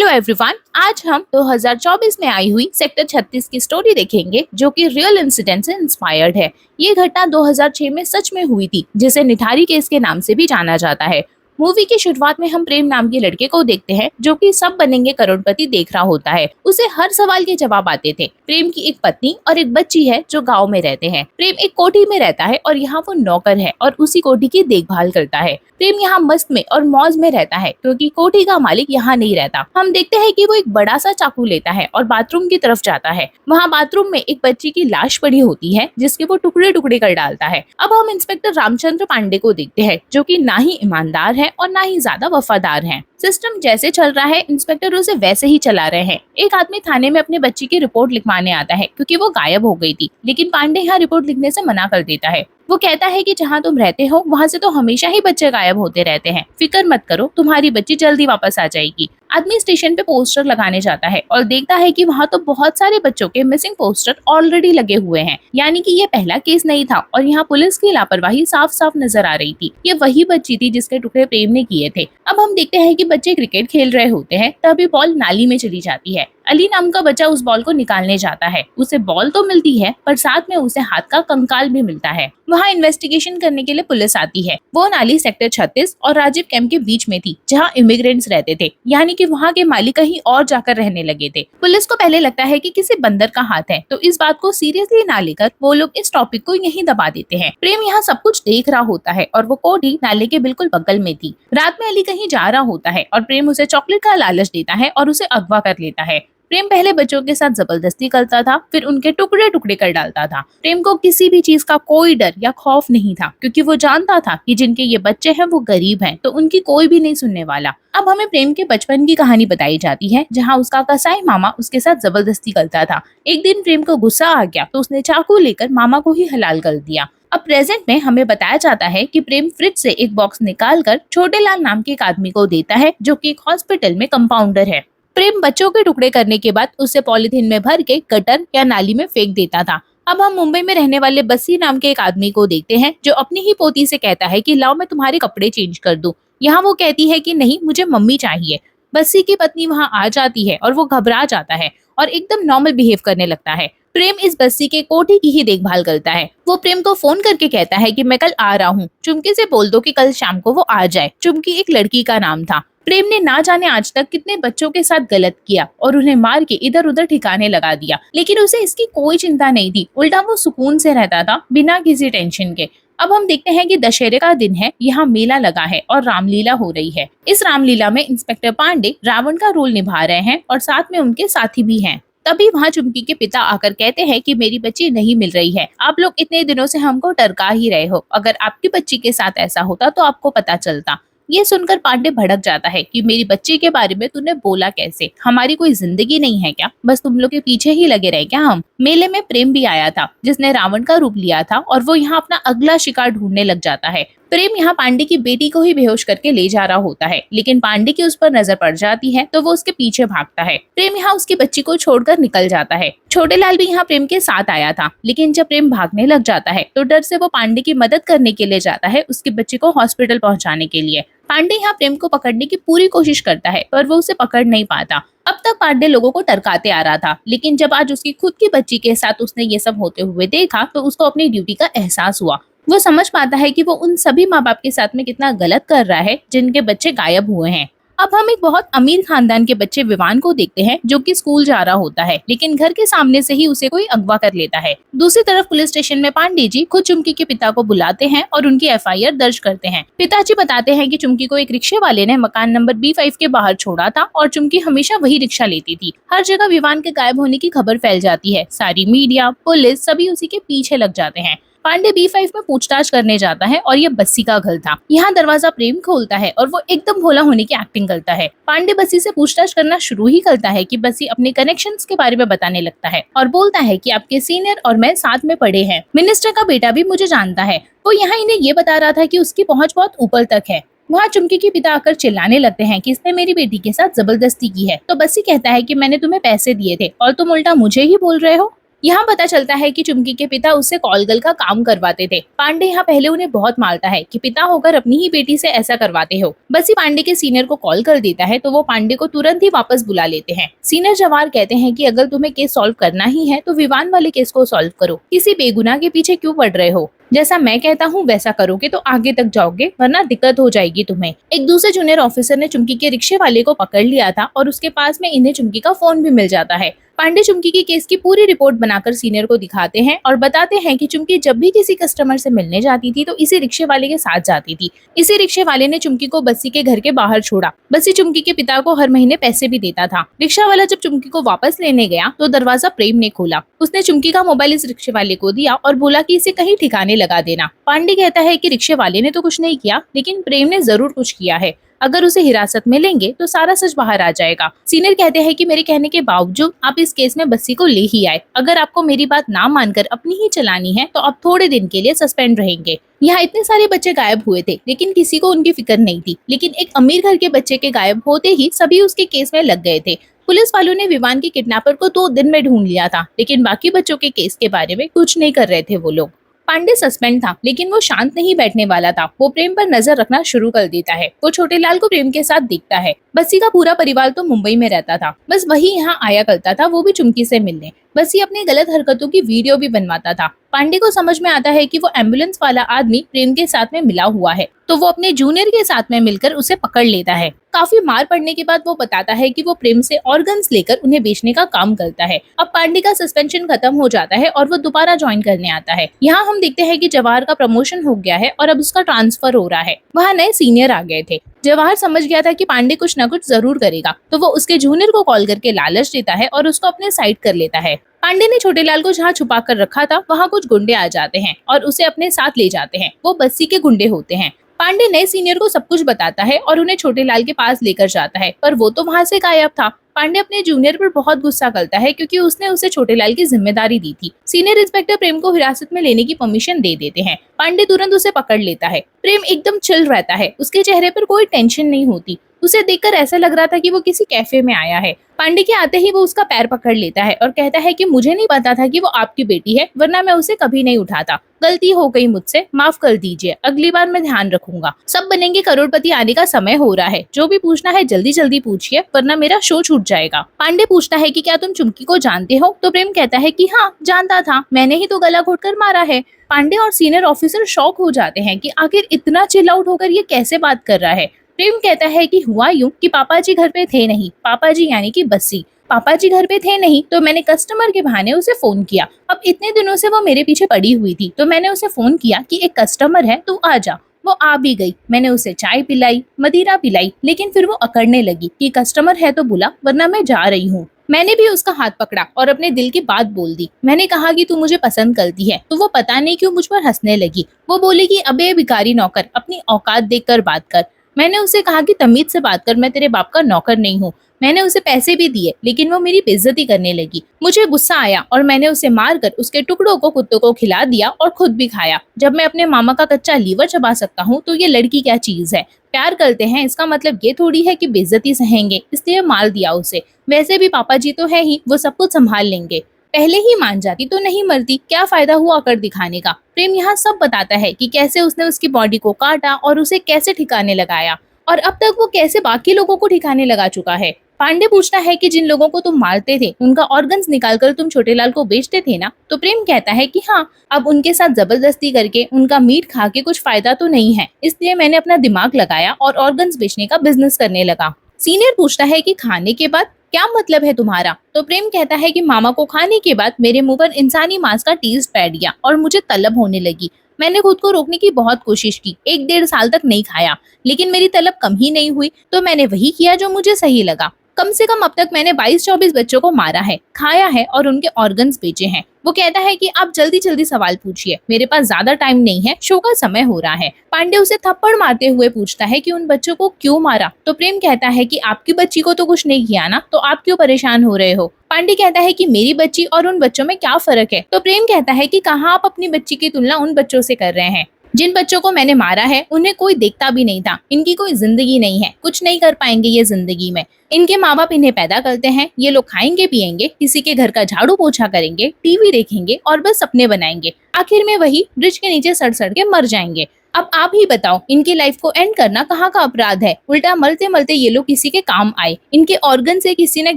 Hello everyone, आज हम 2024 में आई हुई सेक्टर 36 की स्टोरी देखेंगे जो कि रियल इंसिडेंट से इंस्पायर्ड है। ये घटना 2006 में सच में हुई थी, जिसे निठारी केस के नाम से भी जाना जाता है। मूवी की शुरुआत में हम प्रेम नाम के लड़के को देखते हैं जो कि सब बनेंगे करोड़पति देख रहा होता है। उसे हर सवाल के जवाब आते थे। प्रेम की एक पत्नी और एक बच्ची है जो गाँव में रहते हैं। प्रेम एक कोठी में रहता है और यहाँ वो नौकर है और उसी कोठी की देखभाल करता है। प्रेम यहाँ मस्त में और मौज में रहता है क्योंकि कोठी का मालिक यहाँ नहीं रहता। हम देखते हैं कि वो एक बड़ा सा चाकू लेता है और बाथरूम की तरफ जाता है। वहाँ बाथरूम में एक बच्ची की लाश पड़ी होती है जिसके वो टुकड़े टुकड़े कर डालता है। अब हम इंस्पेक्टर रामचंद्र पांडे को देखते हैं जो कि ना ही ईमानदार है और ना ही ज्यादा वफादार है। सिस्टम जैसे चल रहा है इंस्पेक्टर उसे वैसे ही चला रहे हैं। एक आदमी थाने में अपने बच्ची की रिपोर्ट लिखवाने आता है क्योंकि वो गायब हो गई थी, लेकिन पांडे यहाँ रिपोर्ट लिखने से मना कर देता है। वो कहता है कि जहाँ तुम रहते हो वहाँ से तो हमेशा ही बच्चे गायब होते रहते हैं, फिक्र मत करो, तुम्हारी बच्ची जल्दी वापस आ जाएगी। आदमी स्टेशन पे पोस्टर लगाने जाता है और देखता है कि वहाँ तो बहुत सारे बच्चों के मिसिंग पोस्टर ऑलरेडी लगे हुए हैं, यानी कि ये पहला केस नहीं था और यहाँ पुलिस की लापरवाही साफ साफ नजर आ रही थी। ये वही बच्ची थी जिसके टुकड़े प्रेम ने किए थे। अब हम देखते हैं कि बच्चे क्रिकेट खेल रहे होते हैं, तभी बॉल नाली में चली जाती है। अली नाम का बच्चा उस बॉल को निकालने जाता है। उसे बॉल तो मिलती है पर साथ में उसे हाथ का कंकाल भी मिलता है। वहाँ इन्वेस्टिगेशन करने के लिए पुलिस आती है। वो नाली सेक्टर 36 और राजीव कैंप के बीच में थी जहाँ इमिग्रेंट्स रहते थे, यानी कि वहाँ के मालिक कहीं और जाकर रहने लगे थे। पुलिस को पहले लगता है कि किसी बंदर का हाथ है, तो इस बात को सीरियसली ना लेकर वो लोग इस टॉपिक को यहीं दबा देते हैं। प्रेम यहाँ सब कुछ देख रहा होता है और वो कोठी नाले के बिल्कुल बगल में थी। रात में अली कहीं जा रहा होता है और प्रेम उसे चॉकलेट का लालच देता है और उसे अगवा कर लेता है। प्रेम पहले बच्चों के साथ जबरदस्ती करता था, फिर उनके टुकड़े टुकड़े कर डालता था। प्रेम को किसी भी चीज का कोई डर या खौफ नहीं था क्योंकि वो जानता था कि जिनके ये बच्चे हैं वो गरीब हैं, तो उनकी कोई भी नहीं सुनने वाला। अब हमें प्रेम के बचपन की कहानी बताई जाती है जहाँ उसका कसाई मामा उसके साथ जबरदस्ती करता था। एक दिन प्रेम को गुस्सा आ गया तो उसने चाकू लेकर मामा को ही हलाल कर दिया। अब प्रेजेंट में हमें बताया जाता है कि प्रेम फ्रिज से एक बॉक्स निकालकर छोटे लाल नाम के एक आदमी को देता है जो कि एक हॉस्पिटल में कंपाउंडर है। प्रेम बच्चों के टुकड़े करने के बाद उसे पॉलिथीन में भर के गटर या नाली में फेंक देता था। अब हम मुंबई में रहने वाले बस्सी नाम के एक आदमी को देखते हैं जो अपनी ही पोती से कहता है कि लाओ मैं तुम्हारे कपड़े चेंज कर दूं। यहाँ वो कहती है कि नहीं, मुझे मम्मी चाहिए। बस्सी की पत्नी वहाँ आ जाती है और वो घबरा जाता है और एकदम नॉर्मल बिहेव करने लगता है। प्रेम इस बस्सी के कोठी की ही देखभाल करता है। वो प्रेम को फोन करके कहता है कि मैं कल आ रहा हूँ, चुमकी से बोल दो कि कल शाम को वो आ जाए। चुमकी एक लड़की का नाम था। प्रेम ने ना जाने आज तक कितने बच्चों के साथ गलत किया और उन्हें मार के इधर उधर ठिकाने लगा दिया, लेकिन उसे इसकी कोई चिंता नहीं थी। उल्टा वो सुकून से रहता था बिना किसी टेंशन के। अब हम देखते हैं कि दशहरे का दिन है, यहाँ मेला लगा है और रामलीला हो रही है। इस रामलीला में इंस्पेक्टर पांडे रावण का रोल निभा रहे हैं और साथ में उनके साथी भी हैं। तभी वहाँ चुमकी के पिता आकर कहते हैं कि मेरी बच्ची नहीं मिल रही है, आप लोग इतने दिनों से हमको टरका ही रहे हो, अगर आपकी बच्ची के साथ ऐसा होता तो आपको पता चलता। ये सुनकर पांडे भड़क जाता है कि मेरी बच्ची के बारे में तूने बोला कैसे, हमारी कोई जिंदगी नहीं है क्या, बस तुम लोग के पीछे ही लगे रहे क्या हम। मेले में प्रेम भी आया था जिसने रावण का रूप लिया था और वो यहाँ अपना अगला शिकार ढूंढने लग जाता है। प्रेम यहाँ पांडे की बेटी को ही बेहोश करके ले जा रहा होता है, लेकिन पांडे की उस पर नजर पड़ जाती है तो वो उसके पीछे भागता है। प्रेम यहाँ उसकी बच्ची को छोड़कर निकल जाता है। छोटे लाल भी यहाँ प्रेम के साथ आया था, लेकिन जब प्रेम भागने लग जाता है तो डर से वो पांडे की मदद करने के लिए जाता है उसकी बच्ची को हॉस्पिटल पहुंचाने के लिए। पांडे यहाँ प्रेम को पकड़ने की पूरी कोशिश करता है पर वो उसे पकड़ नहीं पाता। अब तक पांडे लोगों को टरकाते आ रहा था, लेकिन जब आज उसकी खुद की बच्ची के साथ उसने ये सब होते हुए देखा तो उसको अपनी ड्यूटी का एहसास हुआ। वो समझ पाता है कि वो उन सभी माँ बाप के साथ में कितना गलत कर रहा है जिनके बच्चे गायब हुए हैं। अब हम एक बहुत अमीर खानदान के बच्चे विवान को देखते हैं जो कि स्कूल जा रहा होता है, लेकिन घर के सामने से ही उसे कोई अगवा कर लेता है। दूसरी तरफ पुलिस स्टेशन में पांडे जी खुद चुमकी के पिता को बुलाते हैं और उनकी एफआईआर दर्ज करते हैं। पिताजी बताते हैं कि चुमकी को एक रिक्शे वाले ने मकान नंबर B5 के बाहर छोड़ा था और चुमकी हमेशा वही रिक्शा लेती थी। हर जगह विवान के गायब होने की खबर फैल जाती है। सारी मीडिया, पुलिस सभी उसी के पीछे लग जाते हैं। पांडे B5 में पूछताछ करने जाता है और ये बस्सी का घर था। यहाँ दरवाजा प्रेम खोलता है और वो एकदम भोला होने की एक्टिंग करता है। पांडे बस्सी से पूछताछ करना शुरू ही करता है कि बस्सी अपने कनेक्शंस के बारे में बताने लगता है और बोलता है कि आपके सीनियर और मैं साथ में पढ़े हैं, मिनिस्टर का बेटा भी मुझे जानता है। वो यहाँ इन्हें ये बता रहा था कि उसकी पहुँच बहुत ऊपर तक है। वहाँ चुमकी के पिता आकर चिल्लाने लगते हैं कि इसने मेरी बेटी के साथ जबरदस्ती की है। तो बस्सी कहता है कि मैंने तुम्हें पैसे दिए थे और तुम उल्टा मुझे ही बोल रहे हो। यहाँ पता चलता है कि चुम्की के पिता उससे कॉल गर्ल का काम करवाते थे। पांडे यहाँ पहले उन्हें बहुत मारता है कि पिता होकर अपनी ही बेटी से ऐसा करवाते हो। बसी पांडे के सीनियर को कॉल कर देता है तो वो पांडे को तुरंत ही वापस बुला लेते हैं। सीनियर जवाहर कहते हैं कि अगर तुम्हें केस सॉल्व करना ही है तो विवान वाले केस को सॉल्व करो, किसी बेगुनाह के पीछे क्यों पड़ रहे हो। जैसा मैं कहता हूँ वैसा करोगे तो आगे तक जाओगे, वरना दिक्कत हो जाएगी तुम्हें। एक दूसरे जूनियर ऑफिसर ने चुम्की के रिक्शे वाले को पकड़ लिया था और उसके पास में इन्हें चुम्की का फोन भी मिल जाता है। पांडे चुम्की के केस की पूरी रिपोर्ट बनाकर सीनियर को दिखाते हैं और बताते हैं कि चुम्की जब भी किसी कस्टमर से मिलने जाती थी तो इसी रिक्शे वाले के साथ जाती थी। इसी रिक्शे वाले ने चुम्की को बस्सी के घर के बाहर छोड़ा। बस्सी चुम्की के पिता को हर महीने पैसे भी देता था। रिक्शा वाला जब चुम्की को वापस लेने गया तो दरवाजा प्रेम ने खोला। उसने चुम्की का मोबाइल इस रिक्शे वाले को दिया और बोला कि इसे कहीं ठिकाने लगा देना। पांडे कहता है कि रिक्शे वाले ने तो कुछ नहीं किया, लेकिन प्रेम ने जरूर कुछ किया है। अगर उसे हिरासत में लेंगे तो सारा सच बाहर आ जाएगा। सीनियर कहते हैं कि मेरे कहने के बावजूद आप इस केस में बस्सी को ले ही आए। अगर आपको मेरी बात ना मानकर अपनी ही चलानी है तो आप थोड़े दिन के लिए सस्पेंड रहेंगे। यहाँ इतने सारे बच्चे गायब हुए थे लेकिन किसी को उनकी फिक्र नहीं थी, लेकिन एक अमीर घर के बच्चे के गायब होते ही सभी उसके केस में लग गए थे। पुलिस वालों ने विवान के किडनैपर को 2 दिन में ढूंढ लिया था, लेकिन बाकी बच्चों के केस के बारे में कुछ नहीं कर रहे थे वो लोग। पांडे सस्पेंड था लेकिन वो शांत नहीं बैठने वाला था। वो प्रेम पर नजर रखना शुरू कर देता है। वो छोटे लाल को प्रेम के साथ देखता है। बस्सी का पूरा परिवार तो मुंबई में रहता था, बस वही यहाँ आया करता था, वो भी चुम्की से मिलने। बस्सी अपनी गलत हरकतों की वीडियो भी बनवाता था। पांडे को समझ में आता है कि वो एम्बुलेंस वाला आदमी प्रेम के साथ में मिला हुआ है, तो वो अपने जूनियर के साथ में मिलकर उसे पकड़ लेता है। काफी मार पड़ने के बाद वो बताता है कि वो प्रेम से ऑर्गन्स लेकर उन्हें बेचने का काम करता है। अब पांडे का सस्पेंशन खत्म हो जाता है और वो दोबारा ज्वाइन करने आता है। यहाँ हम देखते हैं कि जवाहर का प्रमोशन हो गया है और अब उसका ट्रांसफर हो रहा है। वहाँ नए सीनियर आ गए थे। जवाहर समझ गया था कि पांडे कुछ न कुछ जरूर करेगा, तो वो उसके जूनियर को कॉल करके लालच देता है और उसको अपने साइड कर लेता है। पांडे ने छोटे लाल को जहाँ छुपा कर रखा था वहाँ कुछ गुंडे आ जाते हैं और उसे अपने साथ ले जाते हैं। वो बस्सी के गुंडे होते हैं। पांडे नए सीनियर को सब कुछ बताता है और उन्हें छोटे लाल के पास लेकर जाता है, पर वो तो वहाँ से गायब था। पांडे अपने जूनियर पर बहुत गुस्सा करता है क्योंकि उसने उसे छोटे लाल की जिम्मेदारी दी थी। सीनियर इंस्पेक्टर प्रेम को हिरासत में लेने की परमिशन दे देते हैं। पांडे तुरंत उसे पकड़ लेता है। प्रेम एकदम चिल रहता है, उसके चेहरे पर कोई टेंशन नहीं होती। उसे देखकर ऐसा लग रहा था कि वो किसी कैफे में आया है। पांडे के आते ही वो उसका पैर पकड़ लेता है और कहता है कि मुझे नहीं पता था कि वो आपकी बेटी है, वरना मैं उसे कभी नहीं उठाता। गलती हो गई मुझसे, माफ कर दीजिए, अगली बार मैं ध्यान रखूंगा। सब बनेंगे करोड़पति, आने का समय हो रहा है। जो भी पूछना है जल्दी जल्दी पूछिए, वरना मेरा शो छूट जाएगा। पांडे पूछता है कि क्या तुम चुम्की को जानते हो, तो प्रेम कहता है कि हाँ जानता था, मैंने ही तो गला घोट कर मारा है। पांडे और सीनियर ऑफिसर शॉक हो जाते हैं कि आखिर इतना चिल आउट होकर ये कैसे बात कर रहा है। प्रेम कहता है कि हुआ यूं कि पापा जी घर पे थे नहीं। पापा जी यानी कि बस्सी। पापा जी घर पे थे नहीं तो मैंने कस्टमर के बहाने उसे फोन किया। अब इतने दिनों से वो मेरे पीछे पड़ी हुई थी तो मैंने उसे फोन किया कि एक कस्टमर है, तू आ जा। वो आ भी गई। मैंने उसे चाय पिलाई, मदिरा पिलाई, लेकिन फिर वो अकड़ने लगी कि कस्टमर है तो बुला, वरना मैं जा रही हूँ। मैंने भी उसका हाथ पकड़ा और अपने दिल की बात बोल दी। मैंने कहा कि तू मुझे पसंद करती है, तो वो पता नहीं क्यों मुझ पर हंसने लगी। वो बोली कि अबे भिखारी नौकर, अपनी औकात देखकर बात कर। मैंने उसे कहा कि तमीज से बात कर, मैं तेरे बाप का नौकर नहीं हूँ। मैंने उसे पैसे भी दिए, लेकिन वो मेरी बेइज्जती करने लगी। मुझे गुस्सा आया और मैंने उसे मारकर उसके टुकड़ों को कुत्तों को खिला दिया और खुद भी खाया। जब मैं अपने मामा का कच्चा लीवर चबा सकता हूँ तो ये लड़की क्या चीज है। प्यार करते हैं इसका मतलब ये थोड़ी है कि बेइज्जती सहेंगे, इसलिए मार दिया उसे। वैसे भी पापा जी तो है ही, वो सब कुछ संभाल लेंगे। पहले ही मान जाती तो नहीं मरती, क्या फायदा हुआ अकड़ दिखाने का। प्रेम यहाँ सब बताता है कि कैसे उसने उसकी बॉडी को काटा और उसे कैसे ठिकाने लगाया, और अब तक वो कैसे बाकी लोगों को ठिकाने लगा चुका है। पांडे पूछता है कि जिन लोगों को तुम मारते थे उनका ऑर्गन्स निकालकर तुम छोटे लाल को बेचते थे ना, तो प्रेम कहता है कि हाँ, अब उनके साथ जबरदस्ती करके उनका मीट खा के कुछ फायदा तो नहीं है, इसलिए मैंने अपना दिमाग लगाया और ऑर्गन्स बेचने का बिजनेस करने लगा। सीनियर पूछता है कि खाने के बाद क्या मतलब है तुम्हारा, तो प्रेम कहता है कि मामा को खाने के बाद मेरे मुंह पर इंसानी मांस का टेस्ट बैठ गया और मुझे तलब होने लगी। मैंने खुद को रोकने की बहुत कोशिश की, 1-1.5 साल तक नहीं खाया, लेकिन मेरी तलब कम ही नहीं हुई, तो मैंने वही किया जो मुझे सही लगा। कम से कम अब तक मैंने 22-24 बच्चों को मारा है, खाया है और उनके ऑर्गन्स बेचे हैं। वो कहता है कि आप जल्दी जल्दी सवाल पूछिए, मेरे पास ज्यादा टाइम नहीं है, शो का समय हो रहा है। पांडे उसे थप्पड़ मारते हुए पूछता है कि उन बच्चों को क्यों मारा, तो प्रेम कहता है कि आपकी बच्ची को तो कुछ नहीं किया ना, तो आप क्यों परेशान हो रहे हो। पांडे कहता है कि मेरी बच्ची और उन बच्चों में क्या फर्क है, तो प्रेम कहता है कि कहाँ आप अपनी बच्ची की तुलना उन बच्चों से कर रहे हैं। जिन बच्चों को मैंने मारा है उन्हें कोई देखता भी नहीं था, इनकी कोई जिंदगी नहीं है, कुछ नहीं कर पाएंगे ये जिंदगी में। इनके माँ बाप इन्हें पैदा करते हैं, ये लोग खाएंगे पिएंगे, किसी के घर का झाड़ू पोछा करेंगे, टीवी देखेंगे और बस सपने बनाएंगे। आखिर में वही ब्रिज के नीचे सड़ सड़ के मर जाएंगे। अब आप ही बताओ, इनकी लाइफ को एंड करना कहाँ का अपराध है? उल्टा मरते मरते ये लोग किसी के काम आए, इनके ऑर्गन से किसी न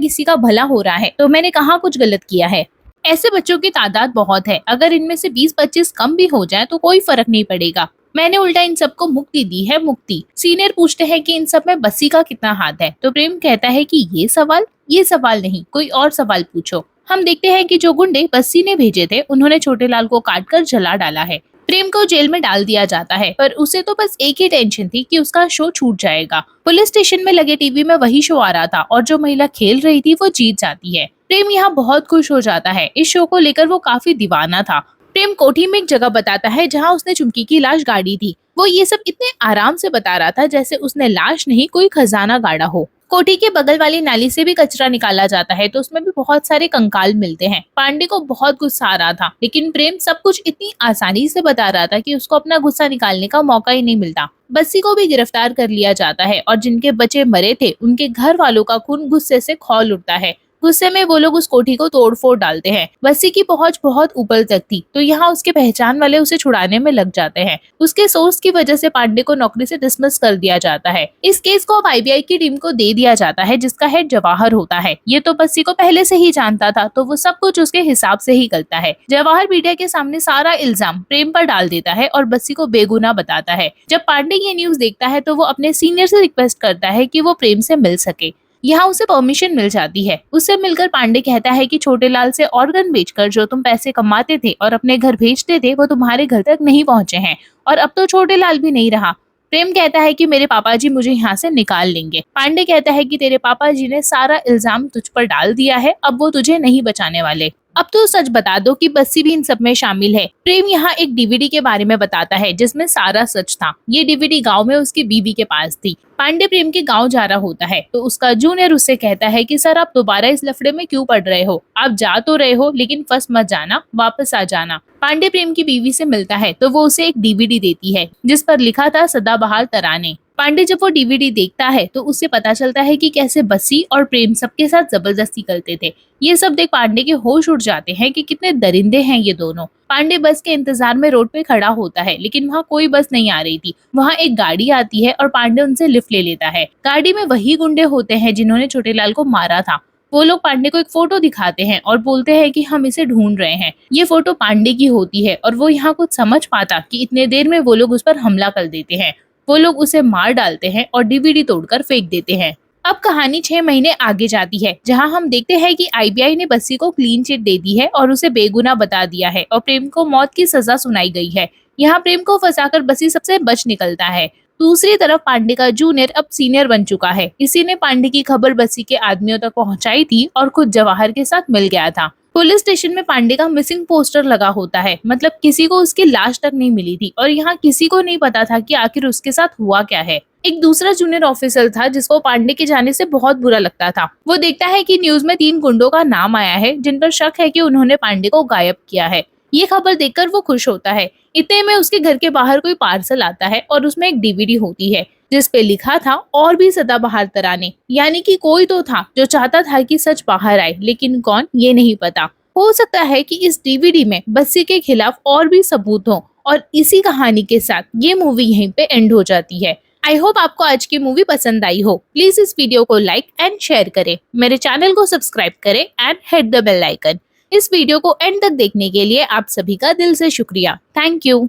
किसी का भला हो रहा है, तो मैंने कहाँ कुछ गलत किया है? ऐसे बच्चों की तादाद बहुत है, अगर इनमें से 20-25 कम भी हो जाए तो कोई फर्क नहीं पड़ेगा। मैंने उल्टा इन सबको मुक्ति दी है, मुक्ति। सीनियर पूछते हैं कि इन सब में बस्सी का कितना हाथ है, तो प्रेम कहता है कि ये सवाल नहीं, कोई और सवाल पूछो। हम देखते हैं कि जो गुंडे बस्सी ने भेजे थे उन्होंने छोटे लाल को काटकर जला डाला है। प्रेम को जेल में डाल दिया जाता है, पर उसे तो बस एक ही टेंशन थी कि उसका शो छूट जाएगा। पुलिस स्टेशन में लगे टीवी में वही शो आ रहा था और जो महिला खेल रही थी वो जीत जाती है। प्रेम यहाँ बहुत खुश हो जाता है, इस शो को लेकर वो काफी दीवाना था। प्रेम कोठी में एक जगह बताता है जहाँ उसने चुमकी की लाश गाड़ी थी। वो ये सब इतने आराम से बता रहा था जैसे उसने लाश नहीं कोई खजाना गाड़ा हो। कोठी के बगल वाली नाली से भी कचरा निकाला जाता है तो उसमें भी बहुत सारे कंकाल मिलते हैं। पांडे को बहुत गुस्सा आ रहा था, लेकिन प्रेम सब कुछ इतनी आसानी से बता रहा था कि उसको अपना गुस्सा निकालने का मौका ही नहीं मिलता। बस्सी को भी गिरफ्तार कर लिया जाता है और जिनके बच्चे मरे थे उनके घर वालों का खून गुस्से से खौल उठता है। गुस्से में वो लोग उस कोठी को तोड़-फोड़ डालते हैं। बस्सी की पहुंच बहुत ऊपर तक थी, तो यहाँ उसके पहचान वाले उसे छुड़ाने में लग जाते हैं। उसके सोर्स की वजह से पांडे को नौकरी से डिसमिस कर दिया जाता है। इस केस को अब आईबीआई की टीम को दे दिया जाता है, जिसका हेड जवाहर होता है। ये तो बस्सी को पहले से ही जानता था, तो वो सब कुछ उसके हिसाब से ही करता है। जवाहर मीडिया के सामने सारा इल्जाम प्रेम पर डाल देता है और बस्सी को बेगुनाह बताता है। जब पांडे ये न्यूज देखता है तो वो अपने सीनियर से रिक्वेस्ट करता है कि वो प्रेम से मिल सके। यहाँ उसे परमिशन मिल जाती है। उससे मिलकर पांडे कहता है कि छोटे लाल से ऑर्गन बेचकर जो तुम पैसे कमाते थे और अपने घर भेजते थे वो तुम्हारे घर तक नहीं पहुंचे हैं और अब तो छोटे लाल भी नहीं रहा। प्रेम कहता है कि मेरे पापा जी मुझे यहाँ से निकाल लेंगे। पांडे कहता है कि तेरे पापा जी ने सारा इल्जाम तुझ पर डाल दिया है, अब वो तुझे नहीं बचाने वाले। अब तो सच बता दो कि बस्सी भी इन सब में शामिल है। प्रेम यहाँ एक डीवीडी के बारे में बताता है जिसमें सारा सच था। ये डीवीडी गांव में उसकी बीवी के पास थी। पांडे प्रेम के गांव जा रहा होता है तो उसका जूनियर उससे कहता है कि सर आप दोबारा इस लफड़े में क्यों पड़ रहे हो? आप जा तो रहे हो लेकिन फंस मत जाना, वापस आ जाना। पांडे प्रेम की बीवी से मिलता है तो वो उसे एक डीवीडी देती है जिस पर लिखा था सदाबहार तराने। पांडे जब वो डीवीडी देखता है तो उससे पता चलता है कि कैसे बस्सी और प्रेम सबके साथ जबरदस्ती करते थे। ये सब देख पांडे के होश उड़ जाते हैं कि कितने दरिंदे हैं ये दोनों। पांडे बस के इंतजार में रोड पे खड़ा होता है, लेकिन वहाँ कोई बस नहीं आ रही थी। वहाँ एक गाड़ी आती है और पांडे उनसे लिफ्ट ले लेता है। गाड़ी में वही गुंडे होते हैं जिन्होंने छोटे लाल को मारा था। वो लोग पांडे को एक फोटो दिखाते हैं और बोलते हैं कि हम इसे ढूंढ रहे हैं। ये फोटो पांडे की होती है और वो यहाँ कुछ समझ पाता कि इतने देर में वो लोग उस पर हमला कर देते हैं। वो लोग उसे मार डालते हैं और डीवीडी तोड़कर फेंक देते हैं। अब कहानी 6 महीने आगे जाती है, जहां हम देखते हैं कि आईबीआई ने बस्सी को क्लीन चिट दे दी है और उसे बेगुनाह बता दिया है और प्रेम को मौत की सजा सुनाई गई है। यहाँ प्रेम को फंसाकर बस्सी सबसे बच निकलता है। दूसरी तरफ पांडे का जूनियर अब सीनियर बन चुका है। इसी ने पांडे की खबर बस्सी के आदमियों तक पहुंचाई थी और खुद जवाहर के साथ मिल गया था। पुलिस स्टेशन में पांडे का मिसिंग पोस्टर लगा होता है, मतलब किसी को उसकी लाश तक नहीं मिली थी और यहाँ किसी को नहीं पता था कि आखिर उसके साथ हुआ क्या है। एक दूसरा जूनियर ऑफिसर था जिसको पांडे के जाने से बहुत बुरा लगता था। वो देखता है कि न्यूज में 3 गुंडों का नाम आया है जिन पर शक है कि उन्होंने पांडे को गायब किया है। ये खबर देखकर वो खुश होता है। इतने में उसके घर के बाहर कोई पार्सल आता है और उसमें एक डीवीडी होती है जिस पे लिखा था और भी सदाबहार तराने, यानी कि कोई तो था जो चाहता था कि सच बाहर आए, लेकिन कौन ये नहीं पता। हो सकता है कि इस डीवीडी में बस्सी के खिलाफ और भी सबूत हो और इसी कहानी के साथ ये मूवी यहीं पे एंड हो जाती है। आई होप आपको आज की मूवी पसंद आई हो। प्लीज इस वीडियो को लाइक एंड शेयर करें, मेरे चैनल को सब्सक्राइब करें and hit the bell icon. इस वीडियो को एंड तक देखने के लिए आप सभी का दिल से शुक्रिया। Thank you.